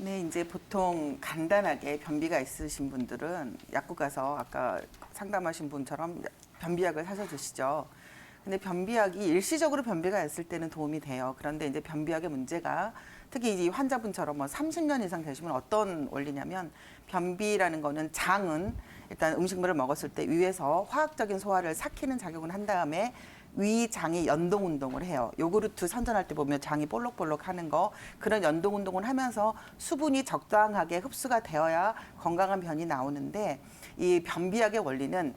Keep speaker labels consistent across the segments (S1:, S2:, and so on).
S1: 네, 이제 보통 간단하게 변비가 있으신 분들은 약국 가서 아까 상담하신 분처럼 변비약을 사서 드시죠. 근데 변비약이 일시적으로 변비가 있을 때는 도움이 돼요. 그런데 이제 변비약의 문제가 특히 이 환자분처럼 뭐 30년 이상 되시면 어떤 원리냐면 변비라는 거는 장은 일단 음식물을 먹었을 때 위에서 화학적인 소화를 삭히는 작용을 한 다음에 위 장이 연동 운동을 해요. 요구르트 선전할 때 보면 장이 볼록볼록 하는 거 그런 연동 운동을 하면서 수분이 적당하게 흡수가 되어야 건강한 변이 나오는데 이 변비약의 원리는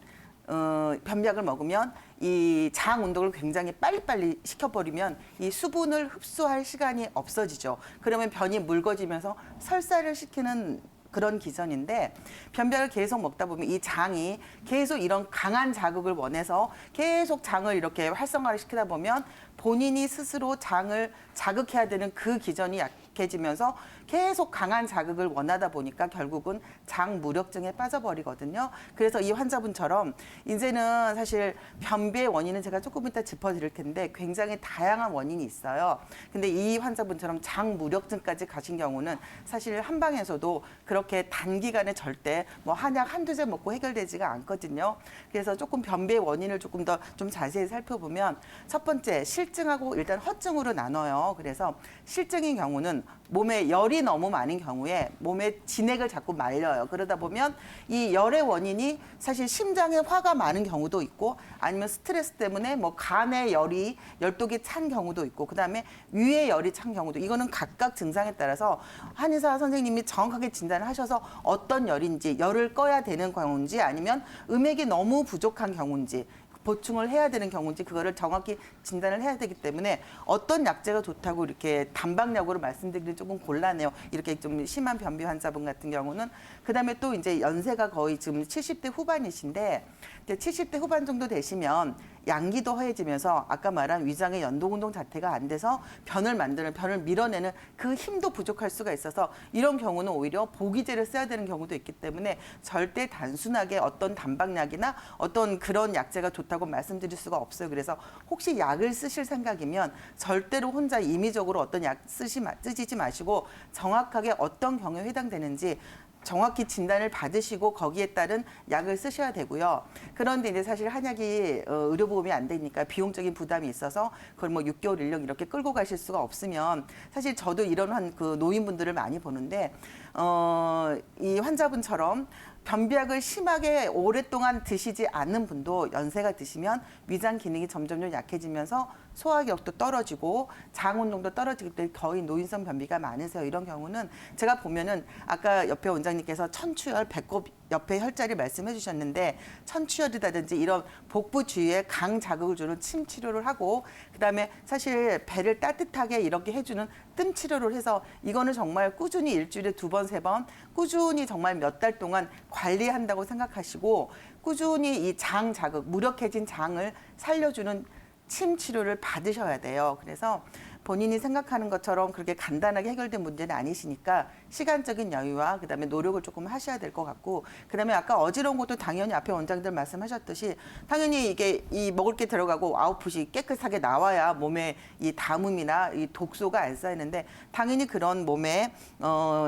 S1: 변비약을 먹으면 이 장 운동을 굉장히 빨리빨리 시켜버리면 이 수분을 흡수할 시간이 없어지죠. 그러면 변이 묽어지면서 설사를 시키는 그런 기전인데 변비약을 계속 먹다 보면 이 장이 계속 이런 강한 자극을 원해서 계속 장을 이렇게 활성화를 시키다 보면 본인이 스스로 장을 자극해야 되는 그 기전이 약해지면서 계속 강한 자극을 원하다 보니까 결국은 장 무력증에 빠져버리거든요. 그래서 이 환자분처럼 이제는 사실 변비의 원인은 제가 조금 이따 짚어드릴 텐데 굉장히 다양한 원인이 있어요. 근데 이 환자분처럼 장 무력증까지 가신 경우는 사실 한방에서도 그렇게 단기간에 절대 뭐 한약 한두 제 먹고 해결되지가 않거든요. 그래서 조금 변비의 원인을 조금 더 좀 자세히 살펴보면 첫 번째 실증하고 일단 허증으로 나눠요. 그래서 실증인 경우는 몸에 열이 너무 많은 경우에 몸에 진액을 자꾸 말려요. 그러다 보면 이 열의 원인이 사실 심장에 화가 많은 경우도 있고 아니면 스트레스 때문에 뭐 간에 열독이 찬 경우도 있고 그다음에 위에 열이 찬 경우도 이거는 각각 증상에 따라서 한의사 선생님이 정확하게 진단을 하셔서 어떤 열인지 열을 꺼야 되는 경우인지 아니면 음액이 너무 부족한 경우인지 보충을 해야 되는 경우인지 그거를 정확히 진단을 해야 되기 때문에 어떤 약제가 좋다고 이렇게 단박약으로 말씀드리기 조금 곤란해요. 이렇게 좀 심한 변비 환자분 같은 경우는 그다음에 또 이제 연세가 거의 지금 70대 후반이신데 70대 후반 정도 되시면 양기도 허해지면서 아까 말한 위장의 연동 운동 자체가 안 돼서 변을 밀어내는 그 힘도 부족할 수가 있어서 이런 경우는 오히려 보기제를 써야 되는 경우도 있기 때문에 절대 단순하게 어떤 단박약이나 어떤 그런 약제가 좋다고 말씀드릴 수가 없어요. 그래서 혹시 약을 쓰실 생각이면 절대로 혼자 임의적으로 어떤 약 쓰시지 마시고 정확하게 어떤 경우에 해당되는지 정확히 진단을 받으시고 거기에 따른 약을 쓰셔야 되고요. 그런데 이제 사실 한약이 의료보험이 안 되니까 비용적인 부담이 있어서 그걸 뭐 6개월, 1년 이렇게 끌고 가실 수가 없으면 사실 저도 이런 그 노인분들을 많이 보는데 이 환자분처럼 변비약을 심하게 오랫동안 드시지 않는 분도 연세가 드시면 위장 기능이 점점 약해지면서 소화력도 떨어지고 장 운동도 떨어지기 때문에 거의 노인성 변비가 많으세요. 이런 경우는 제가 보면은 아까 옆에 원장님께서 천추열, 배꼽 옆에 혈자리 말씀해 주셨는데 천추열이라든지 이런 복부 주위에 강 자극을 주는 침 치료를 하고 그다음에 사실 배를 따뜻하게 이렇게 해주는 뜸 치료를 해서 이거는 정말 꾸준히 일주일에 2번, 3번 꾸준히 정말 몇 달 동안 관리한다고 생각하시고 꾸준히 이 장 자극, 무력해진 장을 살려주는 침 치료를 받으셔야 돼요. 그래서 본인이 생각하는 것처럼 그렇게 간단하게 해결된 문제는 아니시니까 시간적인 여유와 그다음에 노력을 조금 하셔야 될 것 같고 그다음에 아까 어지러운 것도 당연히 앞에 원장들 말씀하셨듯이 당연히 이게 이 먹을 게 들어가고 아웃풋이 깨끗하게 나와야 몸에 이 담음이나 이 독소가 안 쌓이는데 당연히 그런 몸에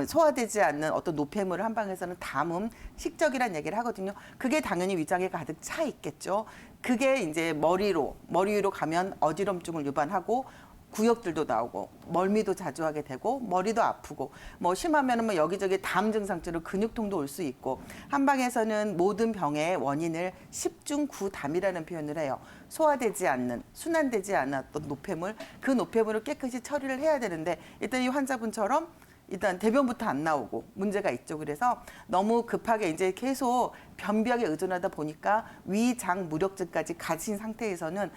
S1: 소화되지 않는 어떤 노폐물을 한방에서는 담음, 식적이라는 얘기를 하거든요. 그게 당연히 위장에 가득 차 있겠죠. 그게 이제 머리 위로 가면 어지럼증을 유발하고 구역들도 나오고 멀미도 자주 하게 되고 머리도 아프고 뭐 심하면은 뭐 여기저기 담 증상처럼 근육통도 올 수 있고 한방에서는 모든 병의 원인을 10중 9담이라는 표현을 해요. 소화되지 않는 순환되지 않았던 노폐물 그 노폐물을 깨끗이 처리를 해야 되는데 일단 이 환자분처럼 일단 대변부터 안 나오고 문제가 있죠. 그래서 너무 급하게 이제 계속 변비약에 의존하다 보니까 위장 무력증까지 가진 상태에서는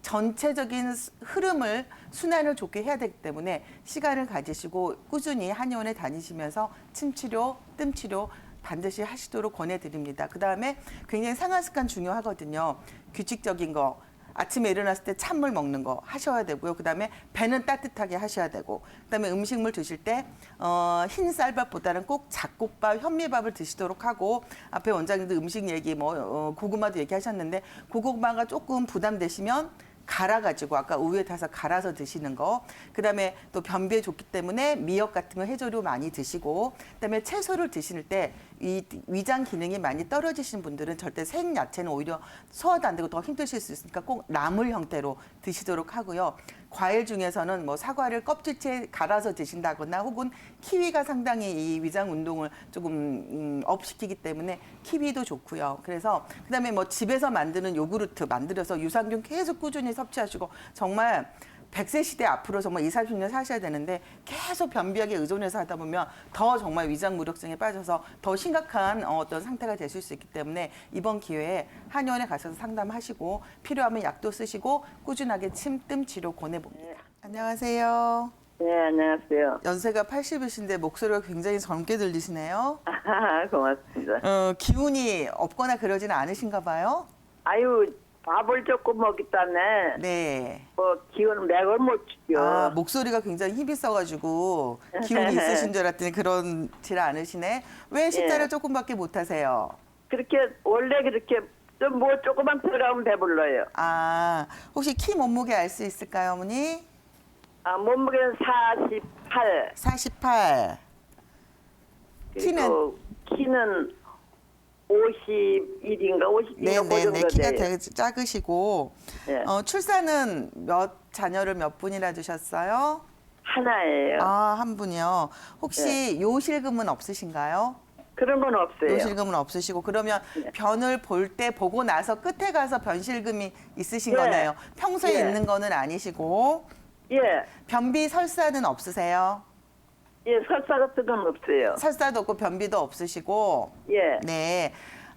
S1: 전체적인 흐름을 순환을 좋게 해야 되기 때문에 시간을 가지시고 꾸준히 한의원에 다니시면서 침치료, 뜸치료 반드시 하시도록 권해드립니다. 그다음에 굉장히 생활 습관 중요하거든요. 규칙적인 거. 아침에 일어났을 때 찬물 먹는 거 하셔야 되고요. 그다음에 배는 따뜻하게 하셔야 되고 그다음에 음식물 드실 때 흰 쌀밥보다는 꼭 잡곡밥, 현미밥을 드시도록 하고 앞에 원장님도 음식 얘기 고구마도 얘기하셨는데 고구마가 조금 부담되시면 갈아가지고 아까 우유에 타서 갈아서 드시는 거. 그다음에 또 변비에 좋기 때문에 미역 같은 거 해조류 많이 드시고, 그다음에 채소를 드실 때 이 위장 기능이 많이 떨어지신 분들은 절대 생 야채는 오히려 소화도 안 되고 더 힘드실 수 있으니까 꼭 나물 형태로 드시도록 하고요. 과일 중에서는 뭐 사과를 껍질째 갈아서 드신다거나 혹은 키위가 상당히 이 위장 운동을 조금 업시키기 때문에 키위도 좋고요. 그래서 그다음에 뭐 집에서 만드는 요구르트 만들어서 유산균 계속 꾸준히 섭취하시고, 정말 100세 시대 앞으로 정말 20, 30년 사셔야 되는데 계속 변비약에 의존해서 하다 보면 더 정말 위장 무력증에 빠져서 더 심각한 어떤 상태가 되실 수 있기 때문에 이번 기회에 한의원에 가셔서 상담하시고 필요하면 약도 쓰시고 꾸준하게 침뜸 치료 권해봅니다. 안녕하세요.
S2: 네, 안녕하세요.
S1: 연세가 80이신데 목소리가 굉장히 젊게 들리시네요.
S2: 고맙습니다.
S1: 기운이 없거나 그러지는 않으신가 봐요?
S2: 아유, 밥을 조금 먹기 때문에
S1: 네.
S2: 뭐 기운 맥을 못 추죠.
S1: 목소리가 굉장히 힘이 써가지고 기운이 있으신 줄 알았더니 그런지 않으시네. 왜 식사를
S2: 예.
S1: 조금밖에 못 하세요?
S2: 그렇게 원래 그렇게 좀 뭐 조금만 들어가면 배불러요.
S1: 혹시 키 몸무게 알 수 있을까요, 어머니?
S2: 몸무게는 48.
S1: 48.
S2: 그리고 키는 51인가 52인가 그 정도
S1: 키가
S2: 돼요.
S1: 되게 작으시고
S2: 네.
S1: 출산은 자녀를 몇 분이나 두셨어요?
S2: 하나예요.
S1: 한 분이요. 혹시 요실금은 없으신가요?
S2: 그런 건 없어요.
S1: 요실금은 없으시고, 그러면
S2: 네.
S1: 변을 볼 때 보고 나서 끝에 가서 변실금이 있으신
S2: 예.
S1: 거네요. 평소에
S2: 예.
S1: 있는 거는 아니시고.
S2: 예,
S1: 변비 설사는 없으세요?
S2: 예, 설사 같은 건 없어요.
S1: 설사도 없고 변비도 없으시고.
S2: 예,
S1: 네.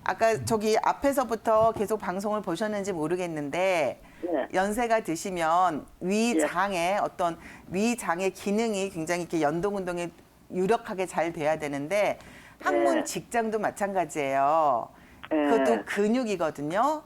S1: 아까 저기 앞에서부터 계속 방송을 보셨는지 모르겠는데
S2: 예.
S1: 연세가 드시면 위장의 어떤 위장의 기능이 굉장히 이렇게 연동 운동에 유력하게 잘 돼야 되는데 항문
S2: 예.
S1: 직장도 마찬가지예요.
S2: 예.
S1: 그것도 근육이거든요.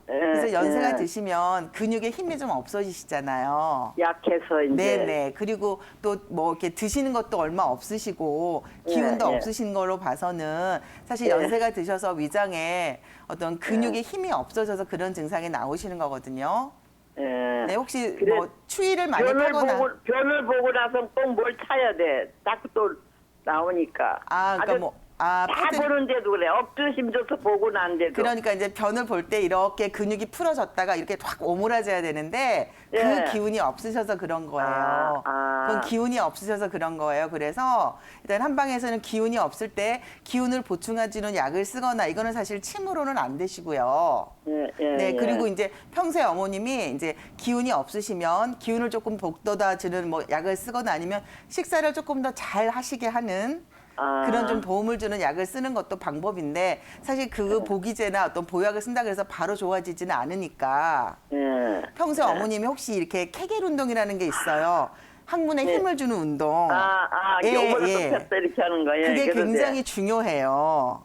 S2: 예,
S1: 그래서 연세가
S2: 예.
S1: 드시면 근육에 힘이 좀 없어지시잖아요.
S2: 약해서 이제.
S1: 네네. 그리고 또 뭐 이렇게 드시는 것도 얼마 없으시고 기운도
S2: 예.
S1: 없으신 걸로 봐서는 사실
S2: 예.
S1: 연세가 드셔서 위장에 어떤 근육에 힘이 없어져서 그런 증상이 나오시는 거거든요.
S2: 예.
S1: 네, 혹시
S2: 그래,
S1: 뭐 추위를 많이 타거나.
S2: 변을 보고 나서 꼭 뭘 차야 돼. 자꾸 또 나오니까.
S1: 그러니까 뭐
S2: 다
S1: 패드-
S2: 보는데도 그래. 엎드심 줘서 보고 난데도.
S1: 그러니까 이제 변을 볼 때 이렇게 근육이 풀어졌다가 이렇게 확 오므라져야 되는데 그
S2: 예.
S1: 기운이 없으셔서 그런 거예요. 그건 기운이 없으셔서 그런 거예요. 그래서 일단 한방에서는 기운이 없을 때 기운을 보충해주는 약을 쓰거나 이거는 사실 침으로는 안 되시고요.
S2: 예, 예,
S1: 네,
S2: 예.
S1: 그리고 이제 평소에 어머님이 이제 기운이 없으시면 기운을 조금 북돋아주는 뭐 약을 쓰거나 아니면 식사를 조금 더 잘 하시게 하는 그런 좀 도움을 주는 약을 쓰는 것도 방법인데 사실 그 보기제나 어떤 보약을 쓴다 그래서 바로 좋아지지는 않으니까
S2: 예.
S1: 평소에 어머님이 혹시 이렇게 케겔 운동이라는 게 있어요. 항문에
S2: 네.
S1: 힘을 주는 운동.
S2: 이게 오므라서 폈다 이렇게 하는 거예요.
S1: 그게
S2: 그러대.
S1: 굉장히 중요해요.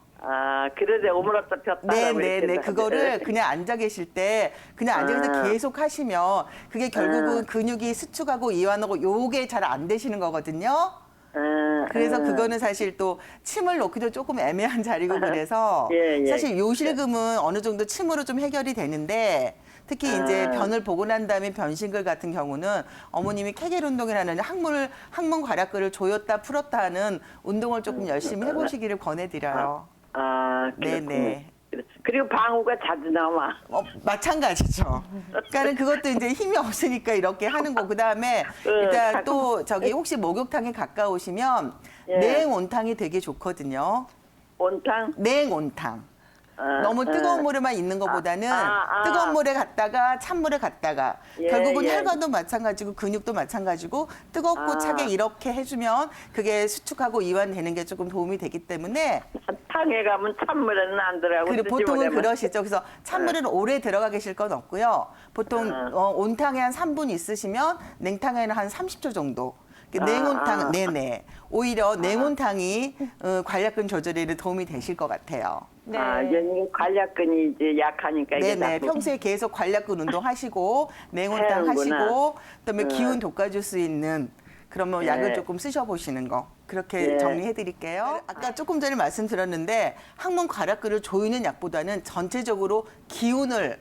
S2: 그러대 오므라서 폈다.
S1: 네네네. 그거를 그냥 앉아 계실 때 그냥 앉아 계셔서
S2: 아.
S1: 계속 하시면 그게 결국은 근육이 수축하고 이완하고 요게 잘 안 되시는 거거든요. 그래서 그거는 사실 또 침을 놓기도 조금 애매한 자리고 그래서
S2: 예, 예.
S1: 사실 요실금은 어느 정도 침으로 좀 해결이 되는데 특히 이제 변을 보고 난 다음에 변신글 같은 경우는 어머님이 케겔 운동이라는 항문 괄약근을 조였다 풀었다 하는 운동을 조금 열심히 해보시기를 권해드려요.
S2: 그렇군요.
S1: 네네.
S2: 그리고 방우가 자주 나와.
S1: 마찬가지죠. 그러니까는 그것도 이제 힘이 없으니까 이렇게 하는 거. 그다음에 일단 또 저기 혹시 목욕탕에 가까우시면
S2: 예.
S1: 냉온탕이 되게 좋거든요.
S2: 온탕?
S1: 냉온탕. 너무 뜨거운 물에만 있는 것보다는 뜨거운 물에 갔다가 찬물에 갔다가
S2: 예,
S1: 결국은
S2: 예.
S1: 혈관도 마찬가지고 근육도 마찬가지고 뜨겁고 차게 이렇게 해주면 그게 수축하고 이완되는 게 조금 도움이 되기 때문에
S2: 탕에 가면 찬물에는 안 들어가고.
S1: 그리고 보통은
S2: 찌찌물에만.
S1: 그러시죠. 그래서 찬물에는 오래 들어가 계실 건 없고요. 보통 온탕에 한 3분 있으시면 냉탕에는 한 30초 정도. 냉온탕, 네네. 오히려 냉온탕이 관략근 조절에는 도움이 되실 것 같아요.
S3: 네.
S2: 이제 관략근이 이제 약하니까 이게
S1: 네네.
S2: 자꾸.
S1: 평소에 계속 관략근 운동하시고 냉온탕
S2: 해야는구나.
S1: 하시고 그다음에 기운 돋궈줄 수 있는 그러면
S2: 네.
S1: 약을 조금 쓰셔보시는 거 그렇게
S2: 네.
S1: 정리해드릴게요. 아까 조금 전에 말씀드렸는데 항문 괄약근을 조이는 약보다는 전체적으로 기운을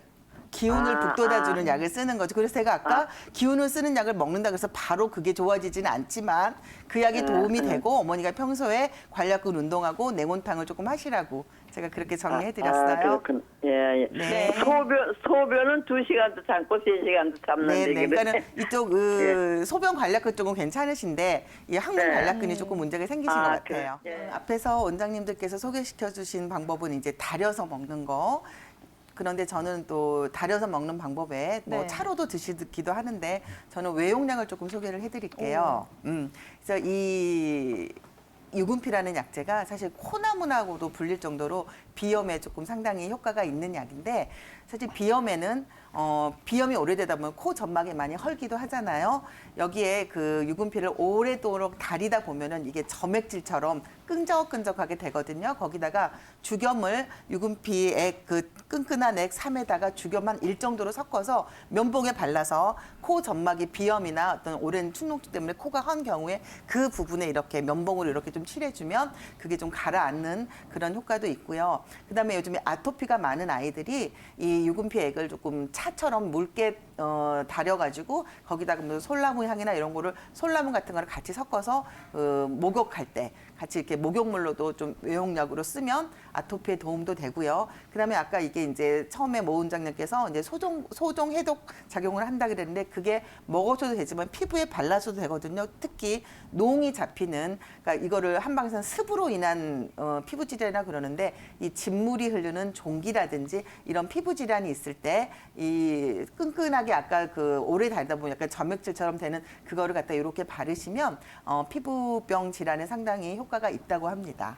S1: 기운을 북돋아주는 약을 쓰는 거죠. 그래서 제가 아까 기운을 쓰는 약을 먹는다 그래서 바로 그게 좋아지지는 않지만 그 약이 도움이 되고 어머니가 평소에 관략근 운동하고 냉온탕을 조금 하시라고 제가 그렇게 정리해드렸어요.
S2: 그렇군. 예, 예.
S1: 네.
S2: 소변은 2시간도 참고 3시간도 참는
S1: 네,
S2: 얘기를.
S1: 그러니까는 이쪽 소변 관략근 쪽은 괜찮으신데 이 항문 관략근이 조금 문제가 생기신 것 같아요.
S2: 그래. 예.
S1: 앞에서 원장님들께서 소개시켜주신 방법은 이제 달여서 먹는 거. 그런데 저는 또 달여서 먹는 방법에 뭐
S3: 네.
S1: 차로도 드시기도 하는데 저는 외용량을 조금 소개를 해드릴게요. 그래서 이 유분피라는 약재가 사실 코나물하고도 불릴 정도로 비염에 조금 상당히 효과가 있는 약인데 사실 비염에는 비염이 오래되다 보면 코 점막이 많이 헐기도 하잖아요. 여기에 그 유분피를 오래도록 다리다 보면은 이게 점액질처럼 끈적끈적하게 되거든요. 거기다가 죽염을 유분피액 그 끈끈한 액 3에다가 죽염 한 1 정도로 섞어서 면봉에 발라서 코 점막이 비염이나 어떤 오랜 축농증 때문에 코가 헌 경우에 그 부분에 이렇게 면봉으로 이렇게 좀 칠해주면 그게 좀 가라앉는 그런 효과도 있고요. 그다음에 요즘에 아토피가 많은 아이들이 이 유분피 액을 조금 차처럼 묽게 달여가지고 거기다가 무슨 솔나무 향이나 이런 거를 솔나무 같은 거를 같이 섞어서 목욕할 때 같이 이렇게 목욕물로도 좀 외용약으로 쓰면 아토피에 도움도 되고요. 그다음에 아까 이게 이제 처음에 모 원장님께서 이제 소종 해독 작용을 한다 그랬는데 그게 먹어줘도 되지만 피부에 발라줘도 되거든요. 특히 농이 잡히는 그러니까 이거를 한방에서는 습으로 인한 피부 질환이라 그러는데 이 진물이 흐르는 종기라든지 이런 피부 질환이 있을 때 이 끈끈하게 아까 그 오래 달다 보면 약간 점액질처럼 되는 그거를 갖다 이렇게 바르시면 피부병 질환에 상당히 효과가 있다고 합니다.